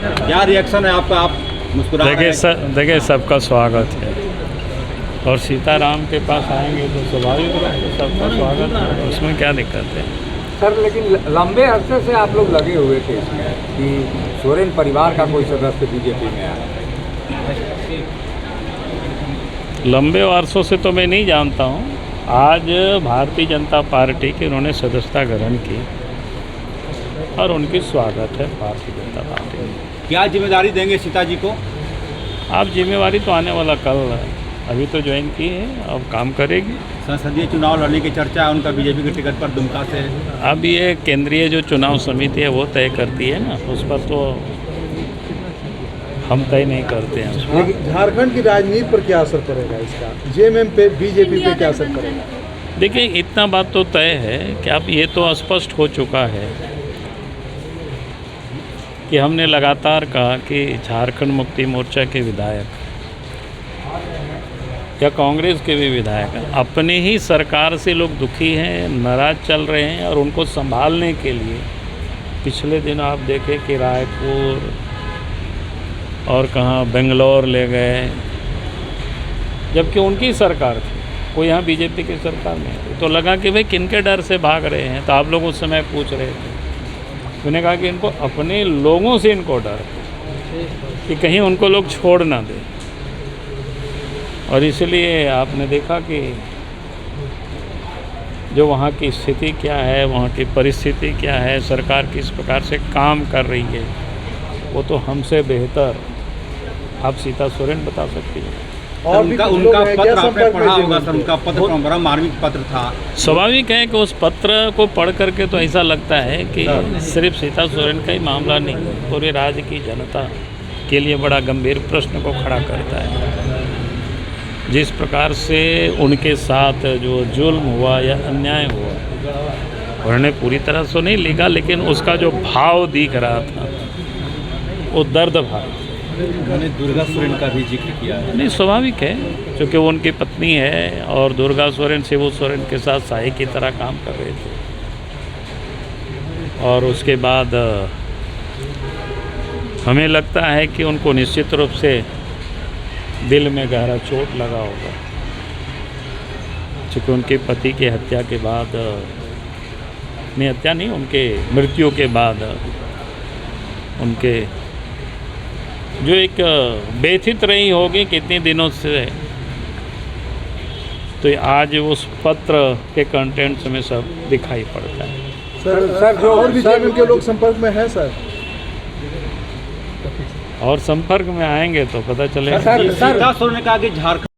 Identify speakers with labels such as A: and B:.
A: क्या रिएक्शन है आपका? आप मुस्कुरा रहे हैं।
B: देखिए सबका स्वागत है और सीताराम के पास आएंगे तो स्वाभाविक रूप से सबका स्वागत है, उसमें क्या दिक्कत है।
C: सर लेकिन लंबे अरसे से आप लोग लगे हुए थे इसमें कि सोरेन परिवार का कोई सदस्य बीजेपी में आया।
B: लंबे वर्षों से तो मैं नहीं जानता हूँ। आज भारतीय जनता पार्टी की उन्होंने सदस्यता ग्रहण की और उनकी स्वागत है भारतीय जनता पार्टी में।
A: क्या जिम्मेदारी देंगे सीता जी को?
B: आप जिम्मेवारी तो आने वाला कल है, अभी तो ज्वाइन की है, अब काम करेगी।
A: संसदीय चुनाव लड़ने की चर्चा है उनका बीजेपी के टिकट पर दुमका से।
B: अब ये केंद्रीय जो चुनाव समिति है वो तय करती है ना, उस पर तो हम तय नहीं करते हैं।
D: लेकिन झारखंड की राजनीति पर क्या असर पड़ेगा इसका? जेएमएम पे, बीजेपी पे क्या असर पड़ेगा?
B: देखिए इतना बात तो तय है कि अब ये तो स्पष्ट हो चुका है कि हमने लगातार कहा कि झारखंड मुक्ति मोर्चा के विधायक या कांग्रेस के भी विधायक अपनी ही सरकार से लोग दुखी हैं, नाराज चल रहे हैं और उनको संभालने के लिए पिछले दिन आप देखें कि रायपुर और कहाँ बेंगलोर ले गए, जबकि उनकी सरकार थी, कोई यहाँ बीजेपी की सरकार नहीं थी। तो लगा कि भाई किनके डर से भाग रहे हैं, तो आप लोग उस समय पूछ रहे थे। मैंने कहा कि इनको अपने लोगों से इनको डर है कि कहीं उनको लोग छोड़ ना दें, और इसलिए आपने देखा कि जो वहाँ की स्थिति क्या है, वहाँ की परिस्थिति क्या है, सरकार किस प्रकार से काम कर रही है, वो तो हमसे बेहतर आप सीता सोरेन बता सकती हैं।
D: और
A: उनका पत्र आपने पढ़ा होगा सर, उनका पत्र बड़ा मार्मिक पत्र था।
B: स्वाभाविक है कि उस पत्र को पढ़ करके तो ऐसा लगता है कि सिर्फ सीता सोरेन का ही मामला नहीं, पूरे राज्य की जनता के लिए बड़ा गंभीर प्रश्न को खड़ा करता है। जिस प्रकार से उनके साथ जो जुल्म हुआ या अन्याय हुआ, उन्होंने पूरी तरह से नहीं लिखा, लेकिन उसका जो भाव दिख रहा था वो दर्द भाव।
A: उन्होंने दुर्गा सोरेन का भी जिक्र किया है।
B: नहीं, स्वाभाविक है, क्योंकि वो उनकी पत्नी है और दुर्गा सोरेन शिबू सोरेन के साथ साई की तरह काम कर रहे थे। और उसके बाद हमें लगता है कि उनको निश्चित रूप से दिल में गहरा चोट लगा होगा, क्योंकि उनके पति की हत्या के बाद, नहीं हत्या नहीं, उनके मृत्यु के बाद उनके जो एक व्यथित रही होगी कितने दिनों से, तो आज उस पत्र के कंटेंट्स में सब दिखाई पड़ता है।
D: सर जो और भी जेएमएम के लोग संपर्क में हैं सर,
B: और संपर्क में आएंगे तो पता चलेगा।
A: सीता सोरेन ने कहा कि झारखंड